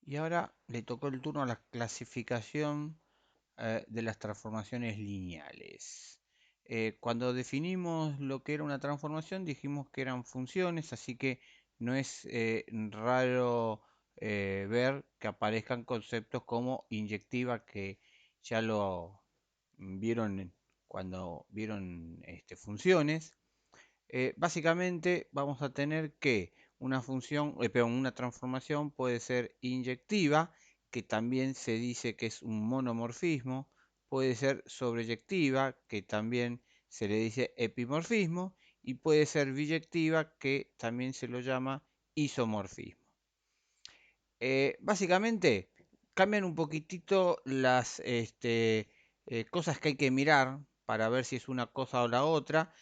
Y ahora le tocó el turno a la clasificación de las transformaciones lineales. Cuando definimos lo que era una transformación, dijimos que eran funciones, así que no es raro ver que aparezcan conceptos como inyectiva, que ya lo vieron cuando vieron funciones. Básicamente vamos a tener que una transformación puede ser inyectiva, que también se dice que es un monomorfismo, puede ser sobreyectiva, que también se le dice epimorfismo, y puede ser biyectiva, que también se lo llama isomorfismo. Básicamente cambian un poquitito las cosas que hay que mirar para ver si es una cosa o la otra,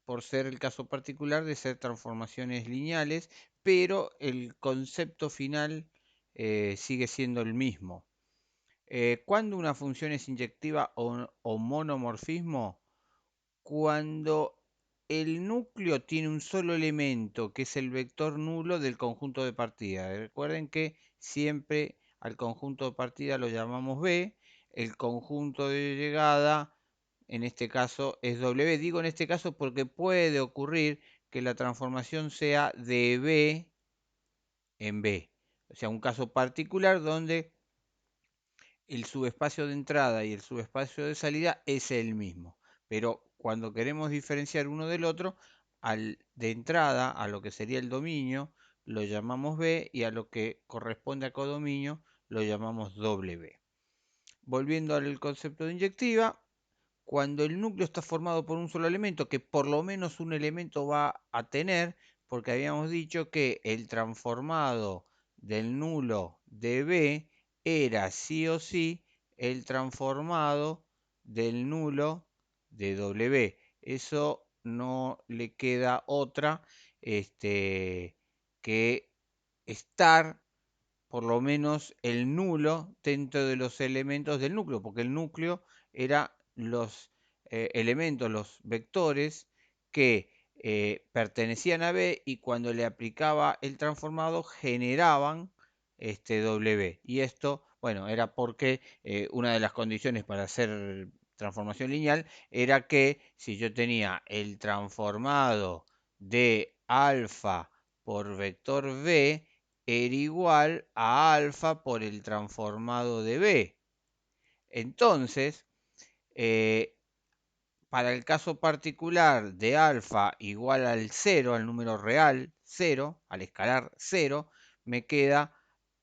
por ser el caso particular de ser transformaciones lineales, pero el concepto final sigue siendo el mismo. ¿Cuándo una función es inyectiva o monomorfismo? Cuando el núcleo tiene un solo elemento, que es el vector nulo del conjunto de partida. Recuerden que siempre al conjunto de partida lo llamamos B, el conjunto de llegada en este caso es W. Digo en este caso porque puede ocurrir que la transformación sea de B en B. O sea, un caso particular donde el subespacio de entrada y el subespacio de salida es el mismo. Pero cuando queremos diferenciar uno del otro, de entrada a lo que sería el dominio lo llamamos B, y a lo que corresponde a codominio lo llamamos W. Volviendo al concepto de inyectiva, cuando el núcleo está formado por un solo elemento, que por lo menos un elemento va a tener, porque habíamos dicho que el transformado del nulo de B era sí o sí el transformado del nulo de W. Eso no le queda otra que estar por lo menos el nulo dentro de los elementos del núcleo, porque el núcleo era los elementos, los vectores que pertenecían a B, y cuando le aplicaba el transformado generaban W. Y esto, bueno, era porque una de las condiciones para hacer transformación lineal era que si yo tenía el transformado de alfa por vector B, era igual a alfa por el transformado de B. Entonces, eh, para el caso particular de alfa igual al 0, al número real 0, al escalar 0, me queda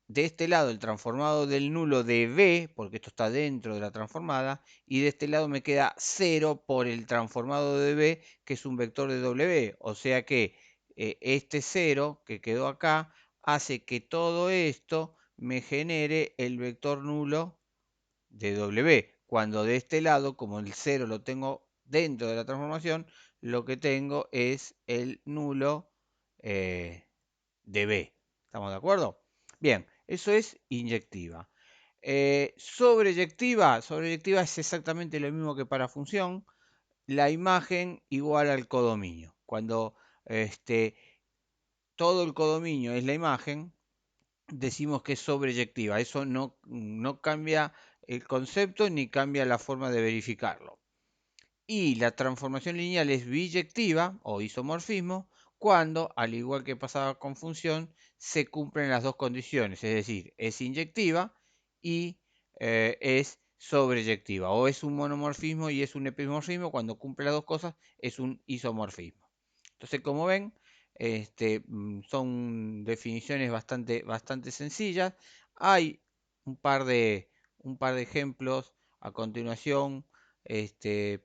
de este lado el transformado del nulo de B, porque esto está dentro de la transformada, y de este lado me queda 0 por el transformado de B, que es un vector de W. O sea que este 0 que quedó acá hace que todo esto me genere el vector nulo de W. Cuando de este lado, como el 0 lo tengo dentro de la transformación, lo que tengo es el nulo de B. ¿Estamos de acuerdo? Bien, eso es inyectiva. Sobreyectiva es exactamente lo mismo que para función. La imagen igual al codominio. Cuando este, todo el codominio es la imagen, decimos que es sobreyectiva. Eso no cambia el concepto ni cambia la forma de verificarlo. Y la transformación lineal es biyectiva o isomorfismo cuando, al igual que pasaba con función, se cumplen las dos condiciones, es decir, es inyectiva y es sobreyectiva, o es un monomorfismo y es un epimorfismo. Cuando cumple las dos cosas es un isomorfismo. Entonces, como ven, son definiciones bastante sencillas. Hay un par un par de ejemplos a continuación,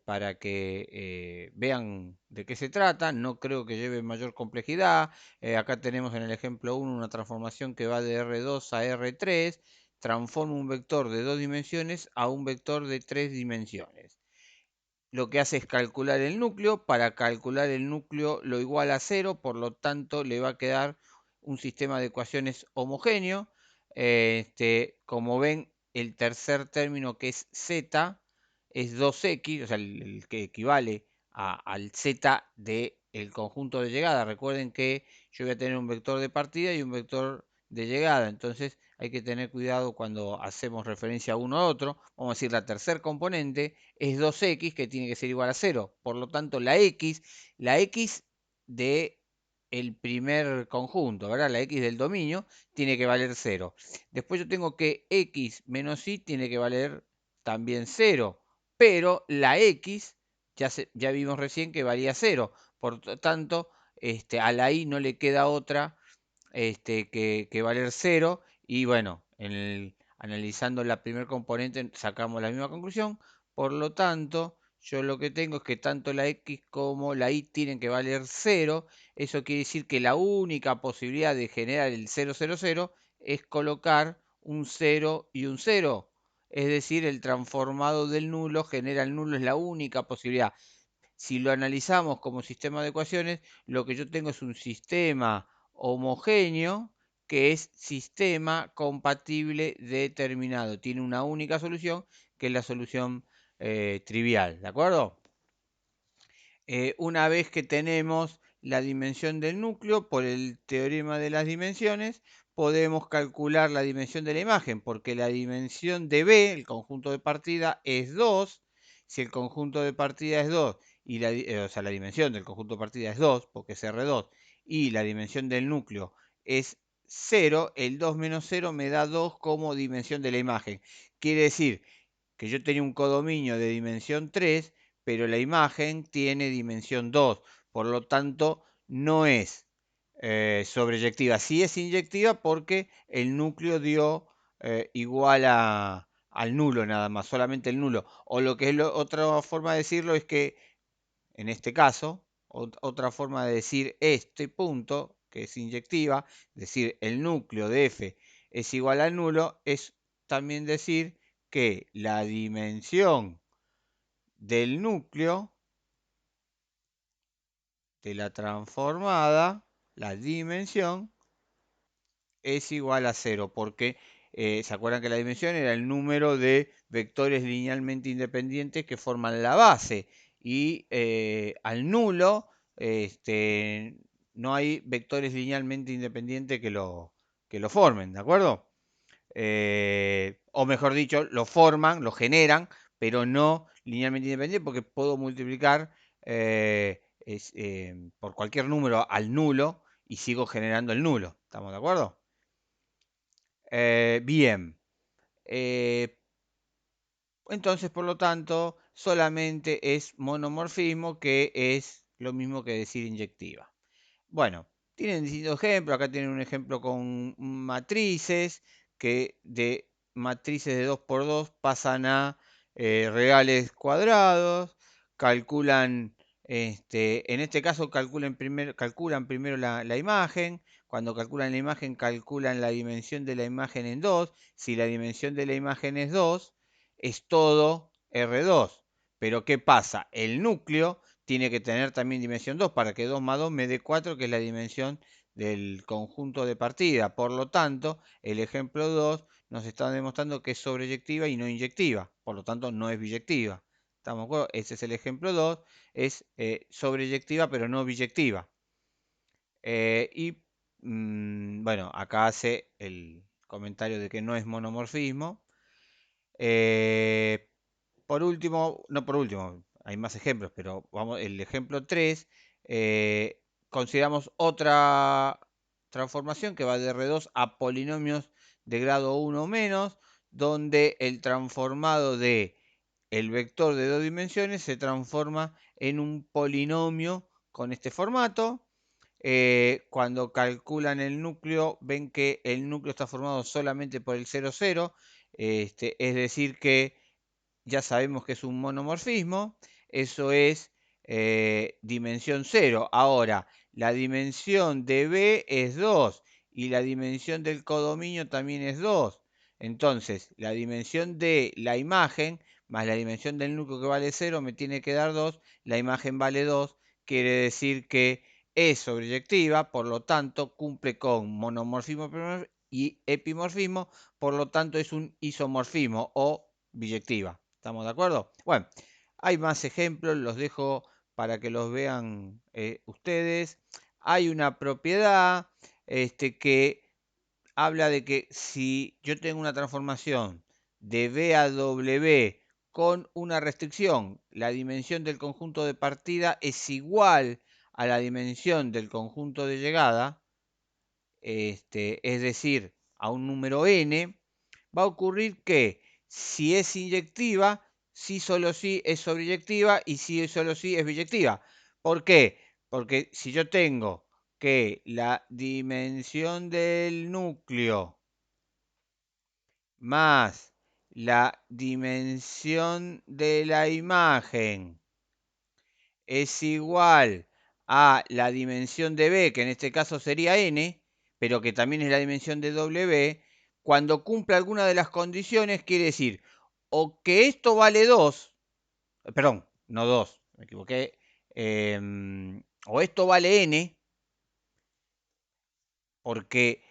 para que vean de qué se trata. No creo que lleve mayor complejidad. Acá tenemos en el ejemplo 1 una transformación que va de R2 a R3, transforma un vector de 2 dimensiones a un vector de 3 dimensiones. Lo que hace es calcular el núcleo. Para calcular el núcleo lo iguala a 0, por lo tanto le va a quedar un sistema de ecuaciones homogéneo. Como ven, el tercer término, que es z, es 2x, o sea, el que equivale al z del conjunto de llegada. Recuerden que yo voy a tener un vector de partida y un vector de llegada. Entonces hay que tener cuidado cuando hacemos referencia a uno a otro. Vamos a decir, la tercer componente es 2x, que tiene que ser igual a 0. Por lo tanto, la x de el primer conjunto, ¿verdad? La x del dominio tiene que valer 0. Después yo tengo que x menos y tiene que valer también 0. Pero la x, ya vimos recién que valía 0. Por tanto, a la i no le queda otra que valer 0. Y bueno, analizando la primer componente sacamos la misma conclusión. Por lo tanto, yo lo que tengo es que tanto la x como la y tienen que valer 0. Eso quiere decir que la única posibilidad de generar el 0, 0, 0 es colocar un 0 y un 0. Es decir, el transformado del nulo genera el nulo, es la única posibilidad. Si lo analizamos como sistema de ecuaciones, lo que yo tengo es un sistema homogéneo que es sistema compatible determinado. Tiene una única solución, que es la solución trivial, ¿de acuerdo? Una vez que tenemos la dimensión del núcleo, por el teorema de las dimensiones, podemos calcular la dimensión de la imagen, porque la dimensión de B, el conjunto de partida, es 2. Si el conjunto de partida es 2, o sea, la dimensión del conjunto de partida es 2, porque es R2, y la dimensión del núcleo es 0, el 2 menos 0 me da 2 como dimensión de la imagen. Quiere decir que yo tenía un codominio de dimensión 3, pero la imagen tiene dimensión 2, por lo tanto no es sobreyectiva. Sí es inyectiva porque el núcleo dio igual al nulo nada más, solamente el nulo. O lo que es otra forma de decirlo es que en este caso, otra forma de decir este punto, que es inyectiva, es decir, el núcleo de f es igual al nulo, es también decir que la dimensión del núcleo de la transformada, la dimensión, es igual a 0, porque se acuerdan que la dimensión era el número de vectores linealmente independientes que forman la base, y al nulo no hay vectores linealmente independientes que lo formen, ¿de acuerdo? O mejor dicho, lo forman, lo generan, pero no linealmente independiente, porque puedo multiplicar por cualquier número al nulo y sigo generando el nulo. ¿Estamos de acuerdo? Bien. Eh, entonces, por lo tanto, solamente es monomorfismo, que es lo mismo que decir inyectiva. Bueno, tienen distintos ejemplos. Acá tienen un ejemplo con matrices, que de matrices de 2 por 2 pasan a reales cuadrados. Calculan, en este caso calculan primero la imagen. Cuando calculan la imagen, calculan la dimensión de la imagen en 2. Si la dimensión de la imagen es 2, es todo R2. Pero ¿qué pasa? El núcleo tiene que tener también dimensión 2 para que 2 más 2 me dé 4, que es la dimensión del conjunto de partida. Por lo tanto, el ejemplo 2 nos está demostrando que es sobreyectiva y no inyectiva. Por lo tanto, no es biyectiva. ¿Estamos de acuerdo? Ese es el ejemplo 2. Es sobreyectiva pero no biyectiva. Bueno, acá hace el comentario de que no es monomorfismo. Eh, por último, no por último, hay más ejemplos, pero vamos, el ejemplo 3, consideramos otra transformación que va de R2 a polinomios de grado 1 o menos, donde el transformado de el vector de 2 dimensiones se transforma en un polinomio con este formato. Cuando calculan el núcleo, ven que el núcleo está formado solamente por el 0, 0, es decir que ya sabemos que es un monomorfismo, eso es dimensión 0. Ahora, la dimensión de B es 2 y la dimensión del codominio también es 2. Entonces, la dimensión de la imagen más la dimensión del núcleo, que vale 0, me tiene que dar 2. La imagen vale 2, quiere decir que es sobreyectiva, por lo tanto cumple con monomorfismo y epimorfismo, por lo tanto es un isomorfismo o biyectiva. ¿Estamos de acuerdo? Bueno, hay más ejemplos, los dejo para que los vean ustedes. Hay una propiedad que habla de que si yo tengo una transformación de B a W con una restricción, la dimensión del conjunto de partida es igual a la dimensión del conjunto de llegada, es decir, a un número n, va a ocurrir que si es inyectiva, sí solo sí es sobreyectiva y sí solo sí es biyectiva. ¿Por qué? Porque si yo tengo que la dimensión del núcleo más la dimensión de la imagen es igual a la dimensión de B, que en este caso sería n, pero que también es la dimensión de W, cuando cumple alguna de las condiciones, quiere decir o que esto vale 2, perdón, no 2, me equivoqué, o esto vale n, porque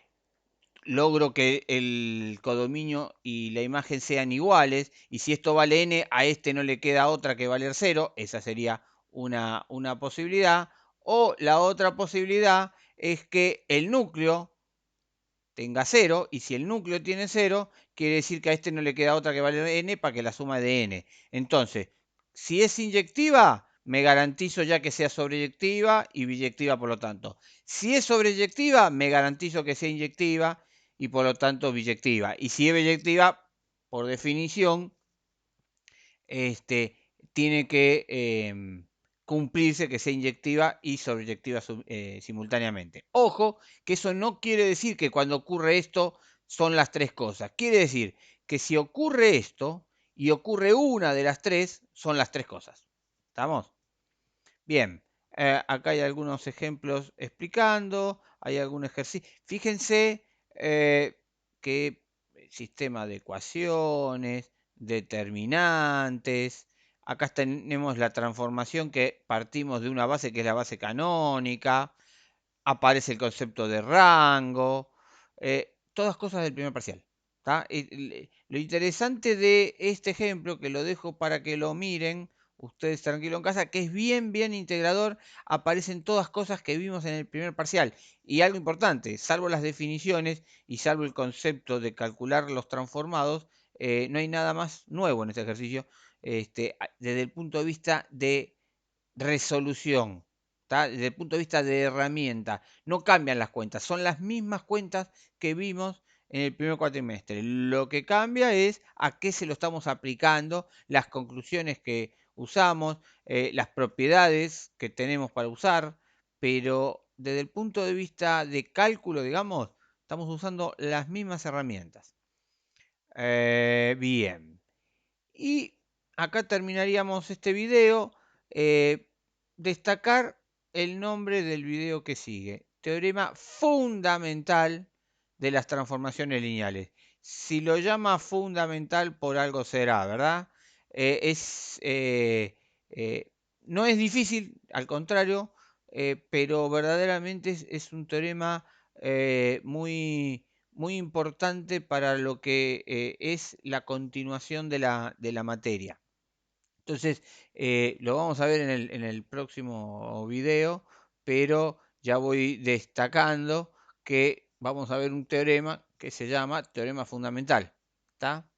logro que el codominio y la imagen sean iguales, y si esto vale n, a este no le queda otra que valer 0, esa sería una posibilidad, o la otra posibilidad es que el núcleo tenga 0, y si el núcleo tiene 0, quiere decir que a este no le queda otra que valer n para que la suma de n. Entonces, si es inyectiva, me garantizo ya que sea sobreyectiva y biyectiva por lo tanto. Si es sobreyectiva, me garantizo que sea inyectiva y por lo tanto biyectiva. Y si es biyectiva, por definición, este, tiene que cumplirse que sea inyectiva y sobreyectiva simultáneamente. Ojo, que eso no quiere decir que cuando ocurre esto son las tres cosas. Quiere decir que si ocurre esto y ocurre una de las tres, son las tres cosas. ¿Estamos? Bien, acá hay algunos ejemplos explicando, hay algún ejercicio. Fíjense que sistema de ecuaciones, determinantes. Acá tenemos la transformación que partimos de una base que es la base canónica. Aparece el concepto de rango. Todas cosas del primer parcial. Lo interesante de este ejemplo, que lo dejo para que lo miren ustedes tranquilo en casa, que es bien, bien integrador, aparecen todas cosas que vimos en el primer parcial. Y algo importante, salvo las definiciones y salvo el concepto de calcular los transformados, no hay nada más nuevo en este ejercicio, desde el punto de vista de resolución, ¿tá? Desde el punto de vista de herramienta. No cambian las cuentas, son las mismas cuentas que vimos en el primer cuatrimestre. Lo que cambia es a qué se lo estamos aplicando, las conclusiones que usamos, las propiedades que tenemos para usar, pero desde el punto de vista de cálculo, digamos, estamos usando las mismas herramientas. Bien. Y acá terminaríamos este video. Eh, Destacar el nombre del video que sigue. Teorema fundamental de las transformaciones lineales. Si lo llama fundamental, por algo será, ¿verdad? Eh, es, eh, eh, no es difícil, al contrario, pero verdaderamente es un teorema muy importante para lo que es la continuación de la materia. Entonces, lo vamos a ver en el próximo video, pero ya voy destacando que vamos a ver un teorema que se llama teorema fundamental. ¿Está?